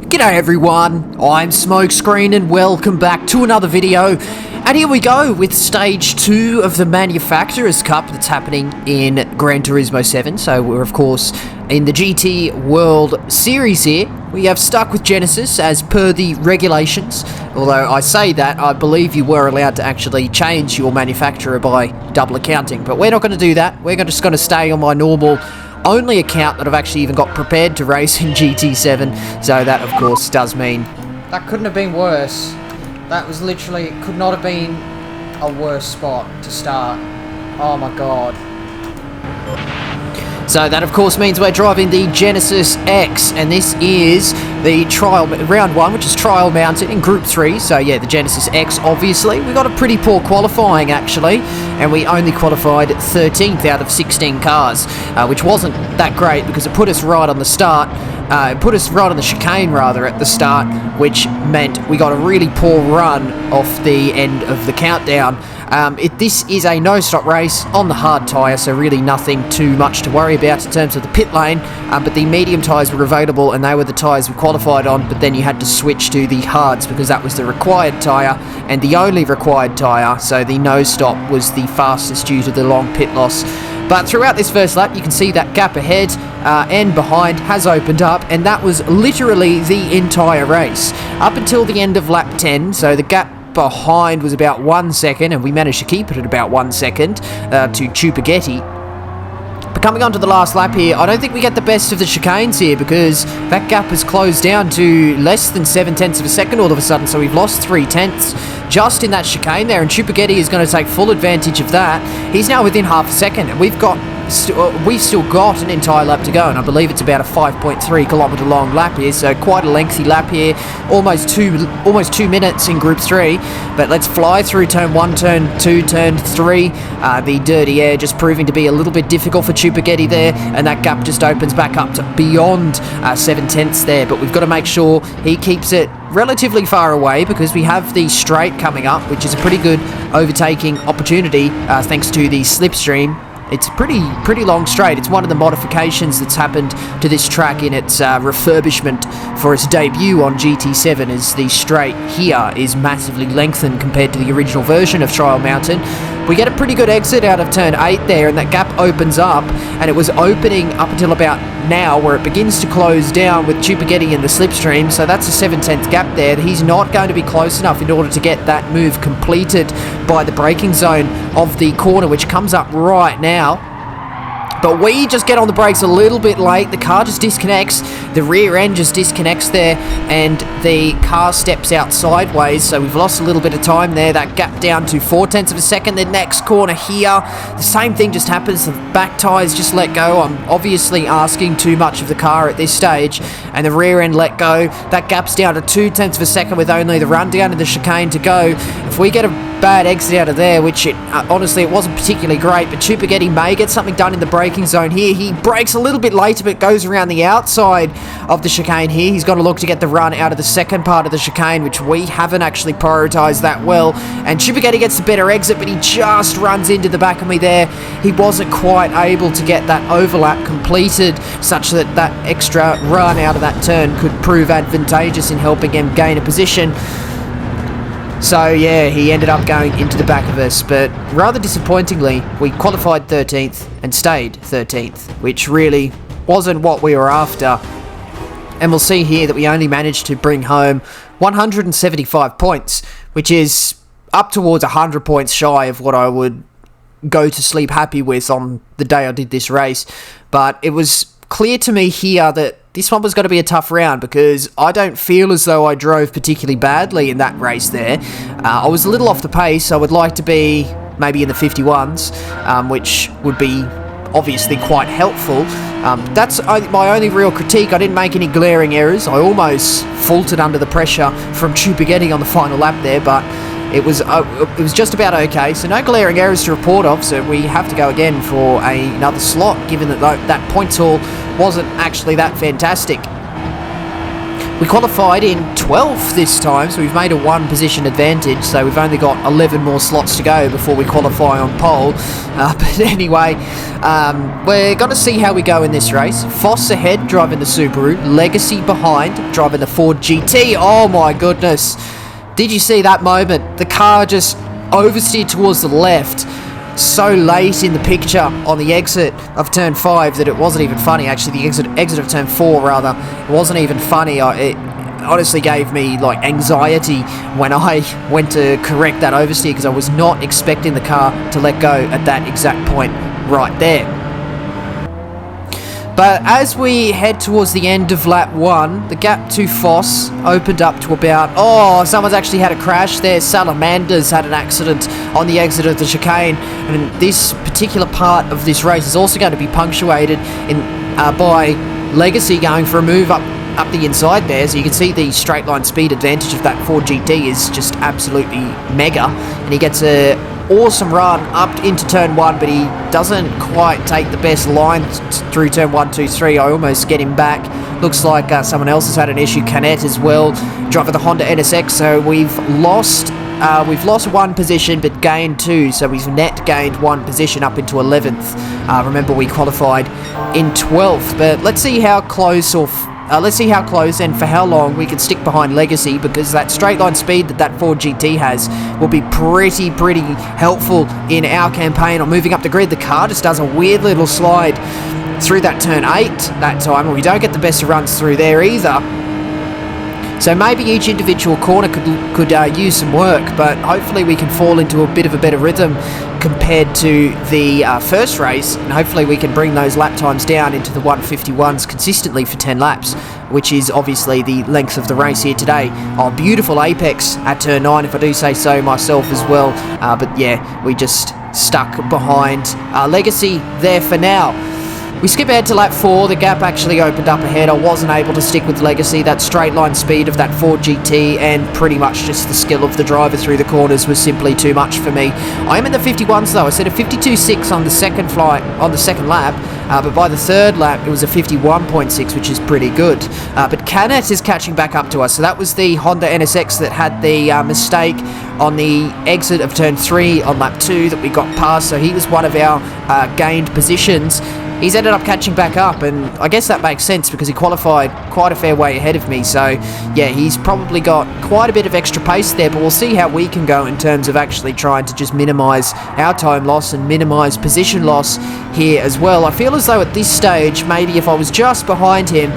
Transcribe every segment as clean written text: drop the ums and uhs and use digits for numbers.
G'day everyone, I'm Smokescreen and welcome back to another video. And here we go with stage 2 of the Manufacturers Cup that's happening in Gran Turismo 7. So we're of course in the GT World Series here. We have stuck with Genesis as per the regulations. Although I say that, I believe you were allowed to actually change your manufacturer by double accounting. But we're not going to do that. We're just going to stay on my normal only account that I've actually even got prepared to race in GT7, so that of course does mean that couldn't have been worse. That was literally, could not have been a worse spot to start. Oh my god. So that of course means we're driving the Genesis X, and this is the trial round 1, which is trial mounted in Group 3. So yeah, the Genesis X obviously. We got a pretty poor qualifying actually, and we only qualified 13th out of 16 cars, which wasn't that great because it put us right on the start. It put us right on the chicane rather at the start, which meant we got a really poor run off the end of the countdown. This is a no-stop race on the hard tyre, so really nothing too much to worry about in terms of the pit lane, but the medium tyres were available and they were the tyres we qualified on, but then you had to switch to the hards because that was the required tyre and the only required tyre, so the no-stop was the fastest due to the long pit loss. But throughout this first lap, you can see that gap ahead and behind has opened up, and that was literally the entire race up until the end of lap 10, so the gap behind was about 1 second, and we managed to keep it at about 1 second to Chupagetti. But coming on to the last lap here, I don't think we get the best of the chicanes here because that gap has closed down to less than 7/10 of a second all of a sudden, so we've lost 3/10 just in that chicane there, and Chupagetti is going to take full advantage of that. He's now within half a second, and we've still got an entire lap to go, and I believe it's about a 5.3 kilometre long lap here, so quite a lengthy lap here, almost 2 minutes in Group 3. But let's fly through turn 1, turn 2, turn 3. The dirty air just proving to be a little bit difficult for Chupagetti there, and that gap just opens back up to beyond 7/10 there, but we've got to make sure he keeps it relatively far away because we have the straight coming up, which is a pretty good overtaking opportunity thanks to the slipstream. It's a pretty long straight. It's one of the modifications that's happened to this track in its refurbishment for its debut on GT7, as the straight here is massively lengthened compared to the original version of Trial Mountain. We get a pretty good exit out of turn 8 there, and that gap opens up, and it was opening up until about now where it begins to close down with Chupagetti in the slipstream, so that's a 7/10 gap there. He's not going to be close enough in order to get that move completed by the braking zone of the corner, which comes up right now. But we just get on the brakes a little bit late. The car just disconnects. The rear end just disconnects there, and the car steps out sideways. So we've lost a little bit of time there. That gap down to 0.4 of a second. The next corner here, the same thing just happens. The back tyres just let go. I'm obviously asking too much of the car at this stage, and the rear end let go. That gap's down to 0.2 of a second with only the rundown and the chicane to go. If we get a bad exit out of there, which honestly it wasn't particularly great, but Chupagetti may get something done in the braking zone here. He brakes a little bit later but goes around the outside of the chicane here. He's got to look to get the run out of the second part of the chicane, which we haven't actually prioritised that well, and Chupagetti gets the better exit, but he just runs into the back of me there. He wasn't quite able to get that overlap completed such that that extra run out of that turn could prove advantageous in helping him gain a position. So yeah, he ended up going into the back of us, but rather disappointingly, we qualified 13th and stayed 13th, which really wasn't what we were after. And we'll see here that we only managed to bring home 175 points, which is up towards 100 points shy of what I would go to sleep happy with on the day I did this race. But it was clear to me here that this one was going to be a tough round because I don't feel as though I drove particularly badly in that race there. I was a little off the pace. I would like to be maybe in the 51s, which would be obviously quite helpful. That's my only real critique. I didn't make any glaring errors. I almost faltered under the pressure from Chupagetti on the final lap there, but it was just about okay, so no glaring errors to report of, so we have to go again for another slot, given that that points haul wasn't actually that fantastic. We qualified in 12th this time, so we've made a 1 position advantage, so we've only got 11 more slots to go before we qualify on pole. But anyway, We're going to see how we go in this race. Foss ahead, driving the Subaru. Legacy behind, driving the Ford GT. Oh my goodness. Did you see that moment? The car just oversteered towards the left so late in the picture on the exit of turn 5 that it wasn't even funny. Actually, the exit of turn 4 rather, it wasn't even funny. It honestly gave me like anxiety when I went to correct that oversteer because I was not expecting the car to let go at that exact point right there. But as we head towards the end of lap 1, the gap to Foss opened up to about... Oh, someone's actually had a crash there. Salamander's had an accident on the exit of the chicane. And this particular part of this race is also going to be punctuated by Legacy going for a move up the inside there. So you can see the straight line speed advantage of that Ford GT is just absolutely mega. And he gets a awesome run up into turn 1, but he doesn't quite take the best line through turn 1, 2, 3. I almost get him back. Looks like someone else has had an issue. Canet as well, driving the Honda NSX. So we've lost 1 position but gained 2, so we've net gained 1 position up into 11th. Remember, we qualified in 12th, but let's see how close and for how long we can stick behind Legacy, because that straight line speed that Ford GT has will be pretty helpful in our campaign on moving up the grid. The car just does a weird little slide through that turn 8 that time, and we don't get the best of runs through there either. So maybe each individual corner could use some work, but hopefully we can fall into a bit of a better rhythm compared to the first race, and hopefully we can bring those lap times down into the 151s consistently for 10 laps, which is obviously the length of the race here today. Oh, beautiful apex at turn 9, if I do say so myself as well, but yeah, we just stuck behind Legacy there for now. We skip ahead to lap 4, the gap actually opened up ahead. I wasn't able to stick with Legacy. That straight line speed of that Ford GT and pretty much just the skill of the driver through the corners was simply too much for me. I am in the 51s though. I set a 52.6 on the second lap, but by the third lap it was a 51.6, which is pretty good. But Canet is catching back up to us. So that was the Honda NSX that had the mistake on the exit of turn 3 on lap 2 that we got past. So he was one of our gained positions. He's ended up catching back up, and I guess that makes sense because he qualified quite a fair way ahead of me. So yeah, he's probably got quite a bit of extra pace there, but we'll see how we can go in terms of actually trying to just minimise our time loss and minimise position loss here as well. I feel as though at this stage, maybe if I was just behind him,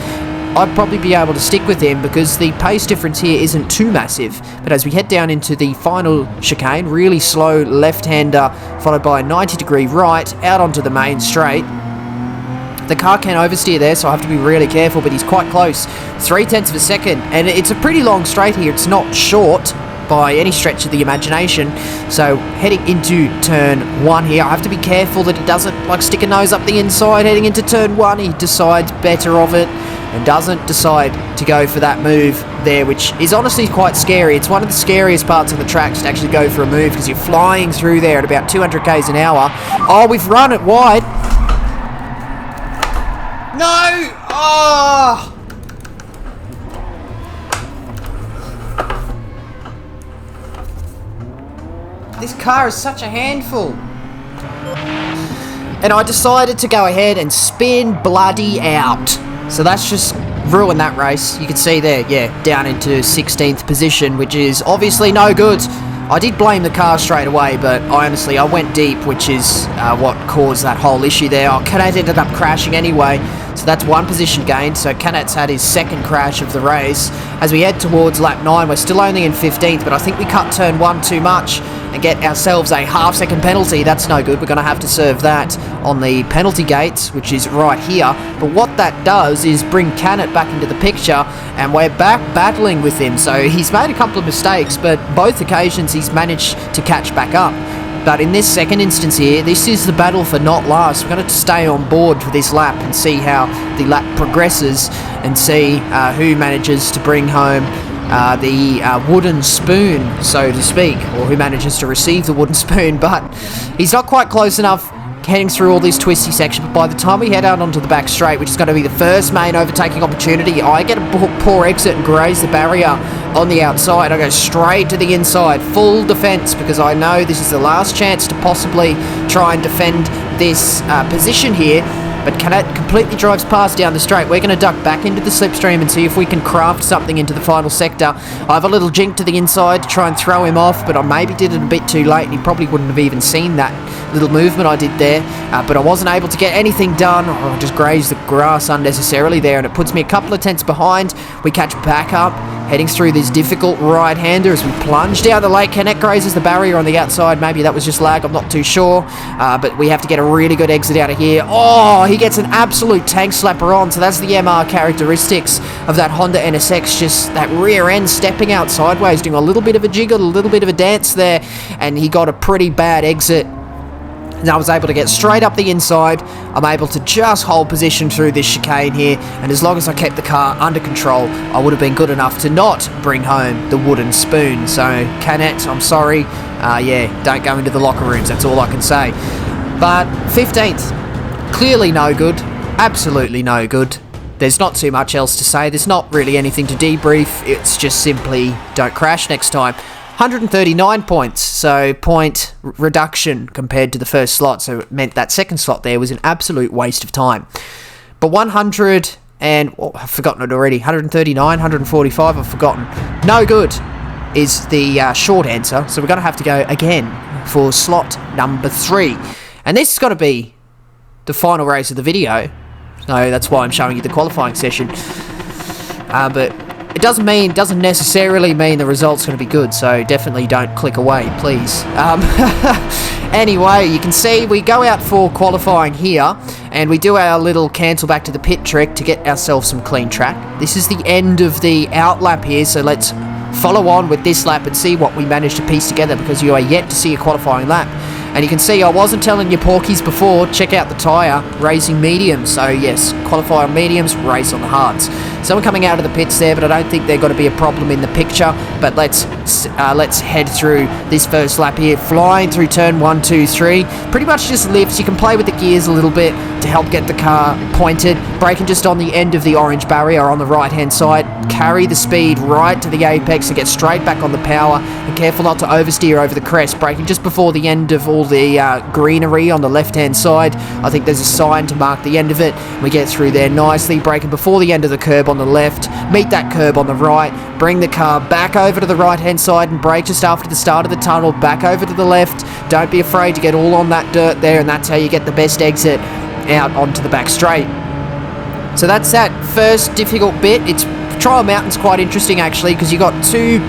I'd probably be able to stick with him because the pace difference here isn't too massive. But as we head down into the final chicane, really slow left-hander followed by a 90-degree right out onto the main straight. The car can oversteer there, so I have to be really careful, but he's quite close. 0.3 of a second, and it's a pretty long straight here. It's not short by any stretch of the imagination. So heading into turn 1 here, I have to be careful that he doesn't like stick a nose up the inside. Heading into turn 1, he decides better of it and doesn't decide to go for that move there, which is honestly quite scary. It's one of the scariest parts of the tracks to actually go for a move because you're flying through there at about 200 k's an hour. Oh, we've run it wide. No! Oh! This car is such a handful. And I decided to go ahead and spin bloody out. So that's just ruined that race. You can see there, yeah, down into 16th position, which is obviously no good. I did blame the car straight away, but honestly, I went deep, which is what caused that whole issue there. Canet ended up crashing anyway, so that's 1 position gained. So Canet's had his second crash of the race. As we head towards lap 9, we're still only in 15th, but I think we cut turn 1 too much and get ourselves a half-second penalty. That's no good. We're going to have to serve that on the penalty gates, which is right here. But what that does is bring Canet back into the picture, and we're back battling with him. So he's made a couple of mistakes, but both occasions he's managed to catch back up. But in this second instance here, this is the battle for not last. We're going to stay on board for this lap and see how the lap progresses and see who manages to bring home the wooden spoon, so to speak, or who manages to receive the wooden spoon. But he's not quite close enough heading through all this twisty section. But by the time we head out onto the back straight, which is going to be the first main overtaking opportunity, I get a poor exit and graze the barrier on the outside. I go straight to the inside, full defense, because I know this is the last chance to possibly try and defend this position here, but Canet completely drives past down the straight. We're going to duck back into the slipstream and see if we can craft something into the final sector. I have a little jink to the inside to try and throw him off, but I maybe did it a bit too late, and he probably wouldn't have even seen that little movement I did there. But I wasn't able to get anything done. I just grazed the grass unnecessarily there, and it puts me a couple of tenths behind. We catch back up, heading through this difficult right-hander as we plunge down the lake. Canet grazes the barrier on the outside. Maybe that was just lag, I'm not too sure. But we have to get a really good exit out of here. Oh, he gets an absolute tank slapper on. So that's the MR characteristics of that Honda NSX. Just that rear end stepping out sideways, doing a little bit of a jiggle, a little bit of a dance there. And he got a pretty bad exit. And I was able to get straight up the inside. I'm able to just hold position through this chicane here, and as long as I kept the car under control, I would have been good enough to not bring home the wooden spoon. So, Canet, I'm sorry. Yeah, don't go into the locker rooms, that's all I can say. But 15th, clearly no good. Absolutely no good. There's not too much else to say. There's not really anything to debrief. It's just simply don't crash next time. 139 points, so point reduction compared to the first slot, so it meant that second slot there was an absolute waste of time. But 100 and, oh, I've forgotten it already, 139, 145, I've forgotten. No good is the short answer, so we're going to have to go again for slot number 3. And this is going to be the final race of the video, so that's why I'm showing you the qualifying session. But it doesn't necessarily mean the result's going to be good, so definitely don't click away, please. Anyway, you can see we go out for qualifying here, and we do our little cancel back to the pit trick to get ourselves some clean track. This is the end of the out lap here, so let's follow on with this lap and see what we managed to piece together, because you are yet to see a qualifying lap. And you can see I wasn't telling you porkies before, check out the tyre, racing mediums. So yes, qualify on mediums, race on the hards. Someone coming out of the pits there, but I don't think they're going to be a problem in the picture. But let's head through this first lap here, flying through turn 1, 2, 3. Pretty much just lifts. You can play with the gears a little bit to help get the car pointed. Braking just on the end of the orange barrier on the right-hand side. Carry the speed right to the apex and get straight back on the power. And careful not to oversteer over the crest. Braking just before the end of all the greenery on the left-hand side. I think there's a sign to mark the end of it. We get through there nicely, braking before the end of the curb on the left, meet that curb on the right, bring the car back over to the right-hand side and brake just after the start of the tunnel, back over to the left. Don't be afraid to get all on that dirt there, and that's how you get the best exit out onto the back straight. So that's that first difficult bit. Trial Mountain's quite interesting actually, because you got two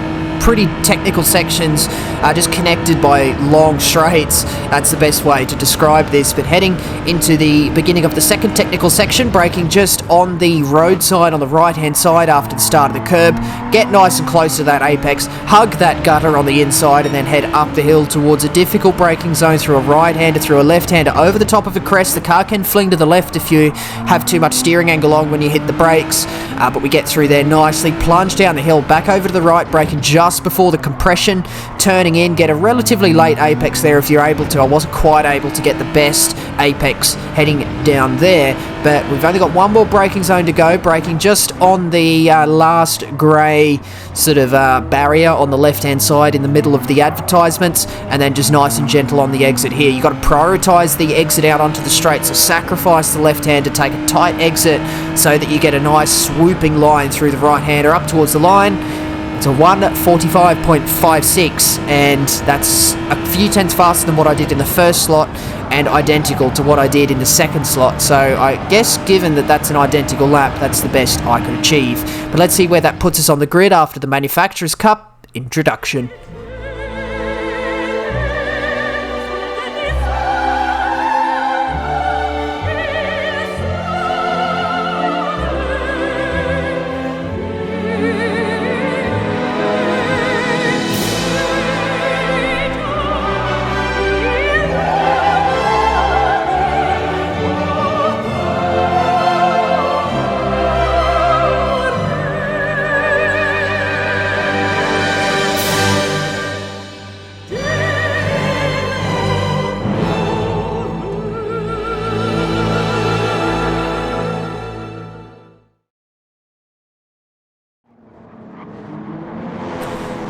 pretty technical sections just connected by long straights. That's the best way to describe this. But heading into the beginning of the second technical section, braking just on the roadside on the right hand side after the start of the curb, get nice and close to that apex, hug that gutter on the inside, and then head up the hill towards a difficult braking zone through a right-hander, through a left-hander, over the top of a crest. The car can fling to the left if you have too much steering angle on when you hit the brakes, but we get through there nicely, plunge down the hill, back over to the right, braking just before the compression, turning in, get a relatively late apex there if you're able to. I wasn't quite able to get the best apex heading down there, but we've only got one more braking zone to go, braking just on the last grey sort of barrier on the left hand side in the middle of the advertisements, and then just nice and gentle on the exit here. You've got to prioritise the exit out onto the straight, so sacrifice the left hand to take a tight exit so that you get a nice swooping line through the right hander up towards the line. It's a 1:45.56, and that's a few tenths faster than what I did in the first slot and identical to what I did in the second slot. So I guess given that that's an identical lap, that's the best I could achieve. But let's see where that puts us on the grid after the Manufacturers' Cup introduction.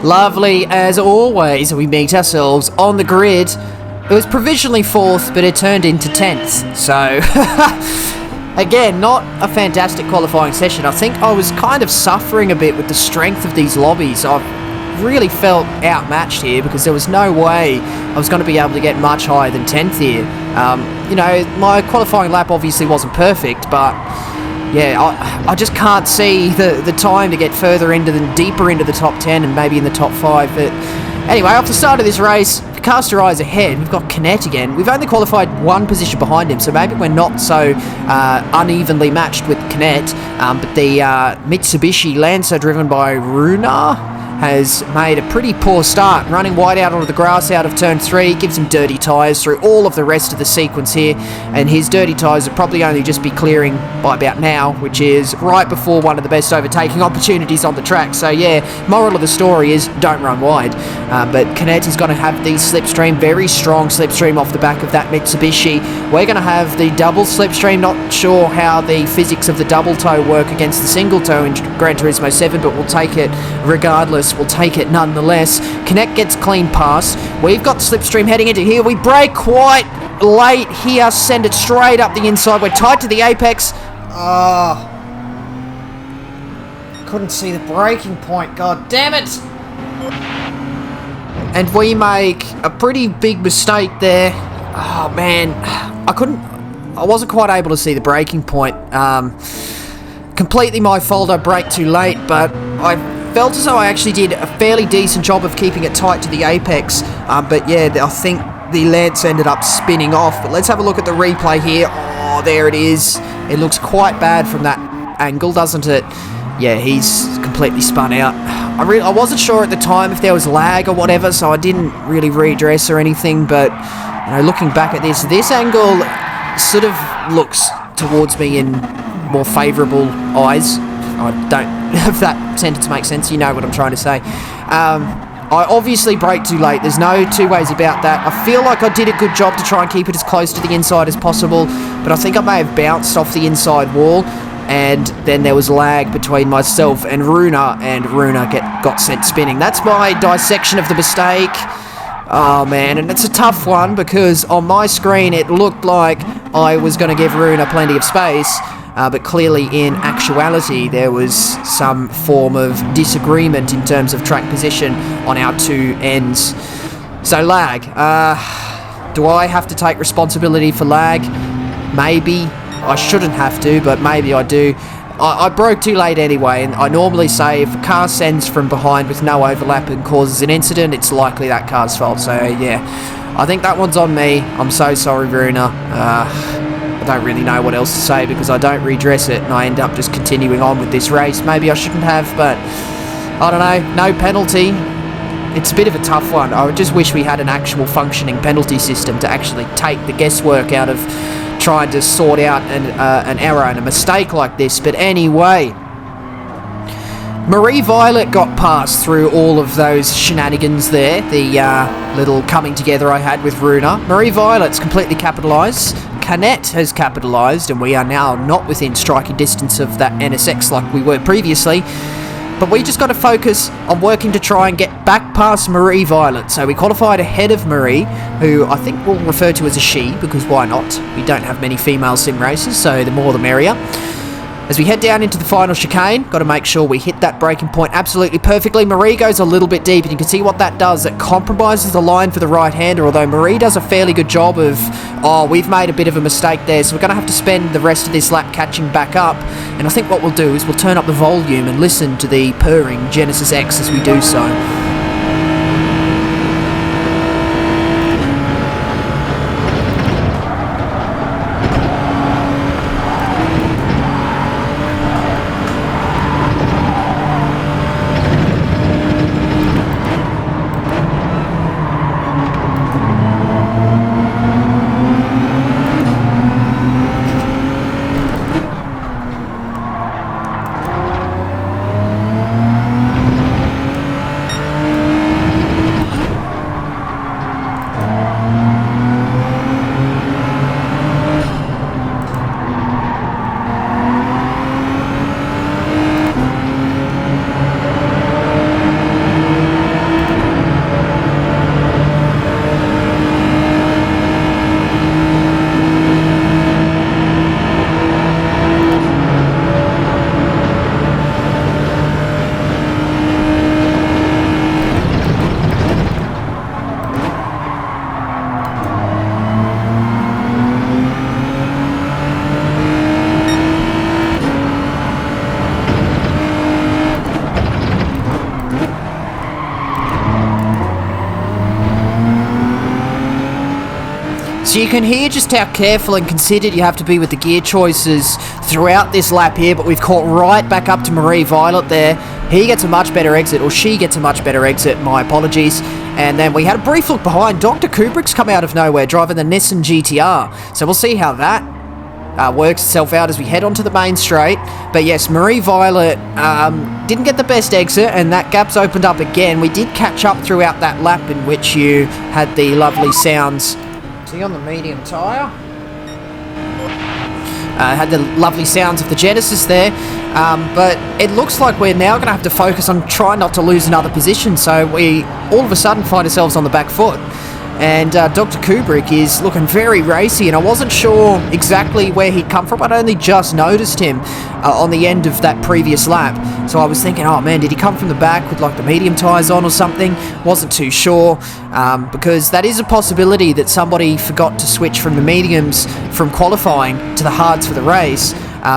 Lovely as always, we meet ourselves on the grid It was provisionally 4th, but it turned into 10th. So, again, not a fantastic qualifying session. I think I was kind of suffering a bit with the strength of these lobbies. I've really felt outmatched here because there was no way I was going to be able to get much higher than 10th here. You know, my qualifying lap obviously wasn't perfect, but yeah, I just can't see the time to get further into deeper into the top 10 and maybe in the top 5. But anyway, off the start of this race, if you cast your eyes ahead, we've got Kinet again. We've only qualified one position behind him, so maybe we're not so unevenly matched with Kinet. But the Mitsubishi Lancer driven by Runa has made a pretty poor start, running wide out onto the grass out of turn 3, gives him dirty tyres through all of the rest of the sequence here, and his dirty tyres will probably only just be clearing by about now, which is right before one of the best overtaking opportunities on the track. So yeah, moral of the story is don't run wide. But Kinet is going to have the slipstream, very strong slipstream off the back of that Mitsubishi. We're going to have the double slipstream, not sure how the physics of the double toe work against the single toe in Gran Turismo 7, but we'll take it regardless. We'll take it nonetheless. Kinet gets clean pass. We've got slipstream heading into here. We brake quite late here. Send it straight up the inside. We're tight to the apex. Couldn't see the braking point. God damn it. And we make a pretty big mistake there. Oh man, I wasn't quite able to see the braking point. Completely my fault. I braked too late, but I felt as though I actually did a fairly decent job of keeping it tight to the apex, but yeah, I think the Lance ended up spinning off. But let's have a look at the replay here. Oh, there it is. It looks quite bad from that angle, doesn't it? Yeah, he's completely spun out. I wasn't sure at the time if there was lag or whatever, so I didn't really redress or anything, but you know, looking back at this angle sort of looks towards me in more favourable eyes. I don't know if that sentence makes sense. You know what I'm trying to say. I obviously braked too late. There's no two ways about that. I feel like I did a good job to try and keep it as close to the inside as possible, but I think I may have bounced off the inside wall, and then there was lag between myself and Runa got sent spinning. That's my dissection of the mistake. Oh man, and it's a tough one because on my screen it looked like I was going to give Runa plenty of space, but clearly in actuality there was some form of disagreement in terms of track position on our two ends. So lag, do I have to take responsibility for lag? Maybe. I shouldn't have to, but maybe I do. I broke too late anyway, and I normally say if a car sends from behind with no overlap and causes an incident, it's likely that car's fault. So yeah, I think that one's on me. I'm so sorry, Runa. I don't really know what else to say because I don't redress it and I end up just continuing on with this race. Maybe I shouldn't have, but I don't know. No penalty. It's a bit of a tough one. I just wish we had an actual functioning penalty system to actually take the guesswork out of trying to sort out an error and a mistake like this. But anyway, Marie Violet got past through all of those shenanigans there, the little coming together I had with Runa. Marie Violet's completely capitalised. Kinet has capitalised, and we are now not within striking distance of that NSX like we were previously. But we just got to focus on working to try and get back past Marie Violet. So we qualified ahead of Marie, who I think we'll refer to as a she, because why not? We don't have many female sim racers, so the more the merrier. As we head down into the final chicane, got to make sure we hit that braking point absolutely perfectly. Marie goes a little bit deep, and you can see what that does. It compromises the line for the right-hander, although Marie does a fairly good job of, we've made a bit of a mistake there, so we're going to have to spend the rest of this lap catching back up. And I think what we'll do is we'll turn up the volume and listen to the purring Genesis X as we do so. So you can hear just how careful and considered you have to be with the gear choices throughout this lap here, but we've caught right back up to Marie Violet there. He gets a much better exit, or she gets a much better exit, my apologies. And then we had a brief look behind. Dr. Kubrick's come out of nowhere driving the Nissan GTR. So we'll see how that works itself out as we head onto the main straight. But yes, Marie Violet didn't get the best exit, and that gap's opened up again. We did catch up throughout that lap in which you had the lovely sounds. See on the medium tyre? Had the lovely sounds of the Genesis there, but it looks like we're now going to have to focus on trying not to lose another position, so we all of a sudden find ourselves on the back foot. And Dr. Kubrick is looking very racy, and I wasn't sure exactly where he'd come from. I'd only just noticed him on the end of that previous lap. So I was thinking, oh man, did he come from the back with like the medium tyres on or something? Wasn't too sure, because that is a possibility that somebody forgot to switch from the mediums from qualifying to the hards for the race.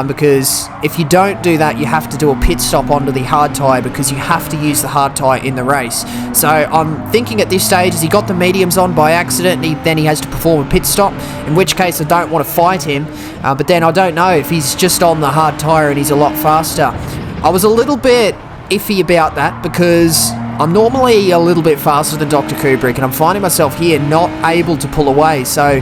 Because if you don't do that, you have to do a pit stop onto the hard tyre, because you have to use the hard tyre in the race. So I'm thinking at this stage, as he got the mediums on by accident, then he has to perform a pit stop, in which case I don't want to fight him. But then I don't know if he's just on the hard tyre and he's a lot faster. I was a little bit iffy about that, because I'm normally a little bit faster than Dr. Kubrick, and I'm finding myself here not able to pull away. So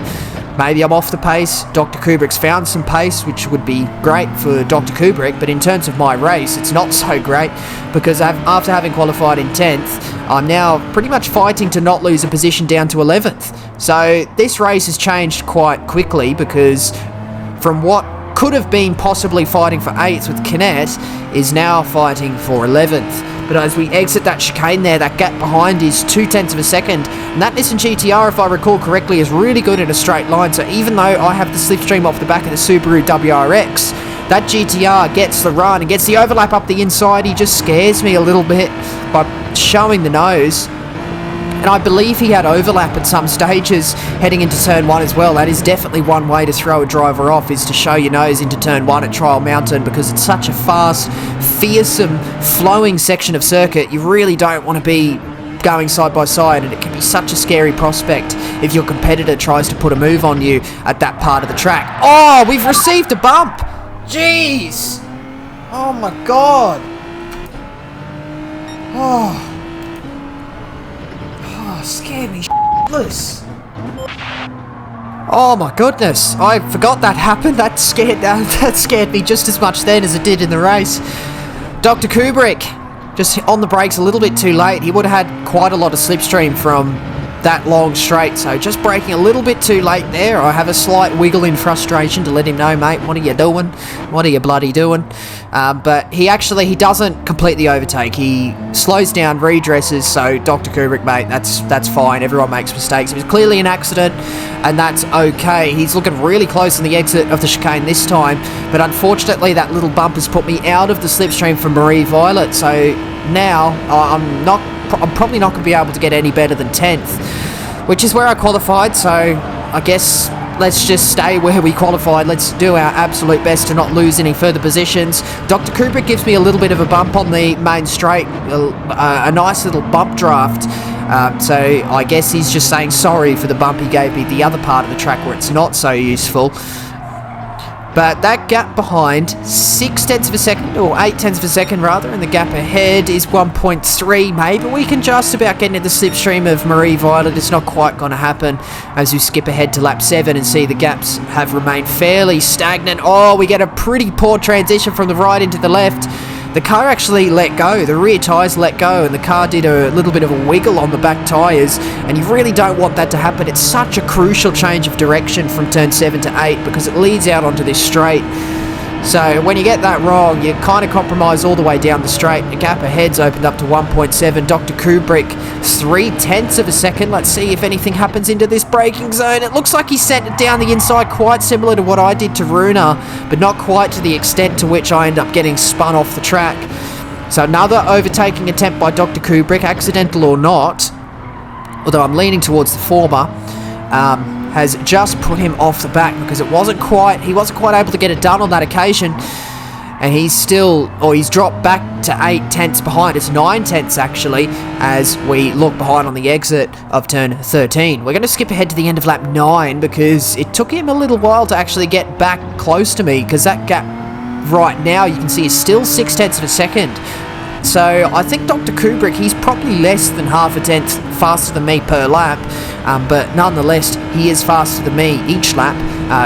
maybe I'm off the pace. Dr. Kubrick's found some pace, which would be great for Dr. Kubrick, but in terms of my race, it's not so great, because after having qualified in 10th, I'm now pretty much fighting to not lose a position down to 11th. So this race has changed quite quickly, because from what could have been possibly fighting for 8th with Kinet is now fighting for 11th. But as we exit that chicane there, that gap behind is 0.2 of a second. And that Nissan GTR, if I recall correctly, is really good in a straight line. So even though I have the slipstream off the back of the Subaru WRX, that GTR gets the run and gets the overlap up the inside. He just scares me a little bit by showing the nose. And I believe he had overlap at some stages heading into turn 1 as well. That is definitely one way to throw a driver off, is to show your nose into turn 1 at Trial Mountain, because it's such a fast, fearsome, flowing section of circuit. You really don't want to be going side by side, and it can be such a scary prospect if your competitor tries to put a move on you at that part of the track. Oh, we've received a bump! Jeez! Oh my god! Oh, scared me shitless. Oh my goodness, I forgot that happened. That scared me just as much then as it did in the race. Dr. Kubrick just on the brakes a little bit too late. He would have had quite a lot of slipstream from that long straight, so just braking a little bit too late there. I have a slight wiggle in frustration to let him know, mate, what are you doing? What are you bloody doing? But he doesn't completely overtake. He slows down, redresses, so Dr. Kubrick, mate, that's fine. Everyone makes mistakes. It was clearly an accident, and that's okay. He's looking really close on the exit of the chicane this time, but unfortunately that little bump has put me out of the slipstream for Marie Violet, so now I'm probably not going to be able to get any better than 10th, which is where I qualified, so I guess let's just stay where we qualified. Let's do our absolute best to not lose any further positions. Dr. Kubrick gives me a little bit of a bump on the main straight, a nice little bump draft, so I guess he's just saying sorry for the bump he gave me the other part of the track where it's not so useful. But that gap behind, 0.6 of a second, or 0.8 of a second rather, and the gap ahead is 1.3. Maybe we can just about get into the slipstream of Marie Violet. It's not quite going to happen as we skip ahead to lap 7 and see the gaps have remained fairly stagnant. Oh, we get a pretty poor transition from the right into the left. The car actually let go, the rear tyres let go, and the car did a little bit of a wiggle on the back tyres, and you really don't want that to happen. It's such a crucial change of direction from turn 7 to 8 because it leads out onto this straight. So when you get that wrong, you kind of compromise all the way down the straight. The gap ahead's opened up to 1.7. Dr. Kubrick, 0.3 of a second. Let's see if anything happens into this braking zone. It looks like he sent it down the inside, quite similar to what I did to Runa, but not quite to the extent to which I end up getting spun off the track. So another overtaking attempt by Dr. Kubrick, accidental or not, although I'm leaning towards the former, has just put him off the back because he wasn't quite able to get it done on that occasion. and he's dropped back to 8 tenths behind us, 9 tenths actually, as we look behind on the exit of turn 13. We're going to skip ahead to the end of lap 9 because it took him a little while to actually get back close to me, because that gap right now you can see is still 6 tenths of a second. So I think Dr. Kubrick, he's probably less than half a tenth faster than me per lap, but nonetheless he is faster than me each lap,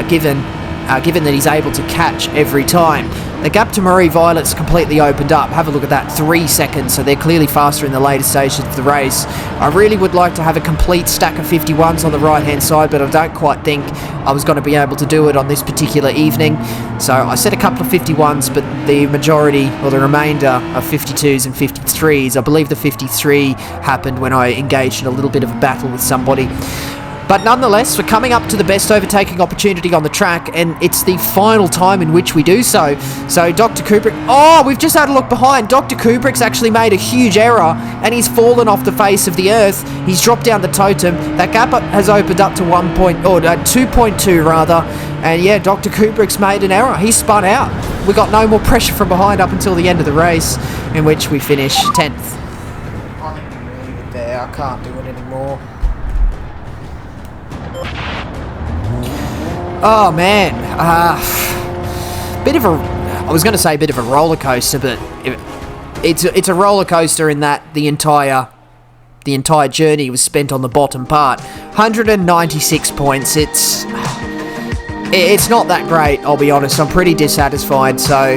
given that he's able to catch every time. The gap to Marie Violet's completely opened up. Have a look at that, 3 seconds, so they're clearly faster in the later stages of the race. I really would like to have a complete stack of 51s on the right-hand side, but I don't quite think I was going to be able to do it on this particular evening. So I set a couple of 51s, but the majority, or the remainder, of 52s and 53s. I believe the 53 happened when I engaged in a little bit of a battle with somebody. But nonetheless, we're coming up to the best overtaking opportunity on the track, and it's the final time in which we do so. So Dr. Kubrick... Oh, we've just had a look behind. Dr. Kubrick's actually made a huge error, and he's fallen off the face of the earth. He's dropped down the totem. That gap has opened up to 2.2 rather. And yeah, Dr. Kubrick's made an error. He spun out. We got no more pressure from behind up until the end of the race, in which we finish 10th. I think we leave it there. I can't do it anymore. Oh man, I was going to say a bit of a roller coaster, but it's a roller coaster in that the entire journey was spent on the bottom part. 196 points. It's not that great, I'll be honest. I'm pretty dissatisfied, so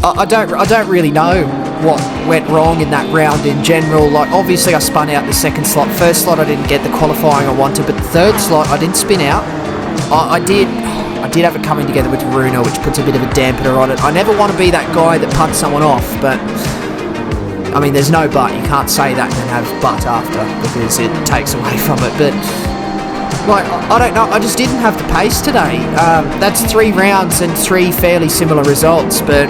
I don't really know what went wrong in that round in general. Like, obviously I spun out the second slot. First slot I didn't get the qualifying I wanted, but the third slot I didn't spin out. I did have it coming together with Runa, which puts a bit of a dampener on it. I never want to be that guy that punts someone off, but I mean, there's no but. You can't say that and then have but after, because it takes away from it. But like, I don't know, I just didn't have the pace today. That's 3 rounds and 3 fairly similar results, but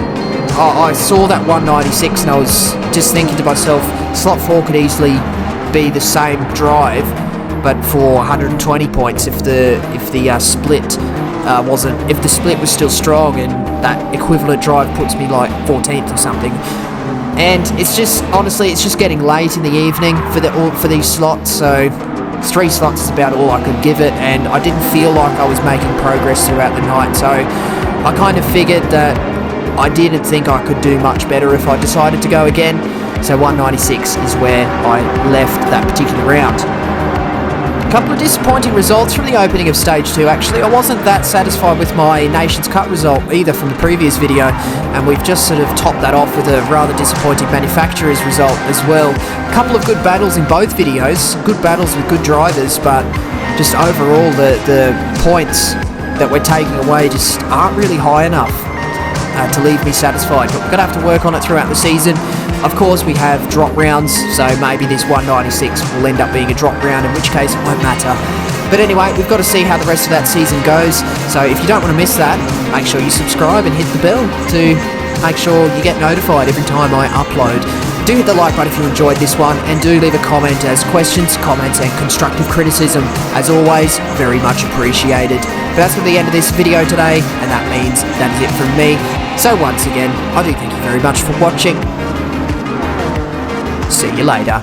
I saw that 196 and I was just thinking to myself, slot 4 could easily be the same drive, but for 120 points if the split was still strong, and that equivalent drive puts me like 14th or something. And it's just, honestly, it's just getting late in the evening for these slots, so 3 slots is about all I could give it, and I didn't feel like I was making progress throughout the night, so I kind of figured that I didn't think I could do much better if I decided to go again, so 196 is where I left that particular round. A couple of disappointing results from the opening of Stage 2, actually. I wasn't that satisfied with my Nations Cup result either from the previous video, and we've just sort of topped that off with a rather disappointing Manufacturer's result as well. A couple of good battles in both videos, good battles with good drivers, but just overall the points that we're taking away just aren't really high enough to leave me satisfied. But we're going to have to work on it throughout the season. Of course, we have drop rounds, so maybe this 196 will end up being a drop round, in which case it won't matter. But anyway, we've got to see how the rest of that season goes, so if you don't want to miss that, make sure you subscribe and hit the bell to make sure you get notified every time I upload. Do hit the like button if you enjoyed this one, and do leave a comment, as questions, comments and constructive criticism, as always, very much appreciated. But that's the end of this video today, and that means that is it from me. So once again, I do thank you very much for watching. See you later.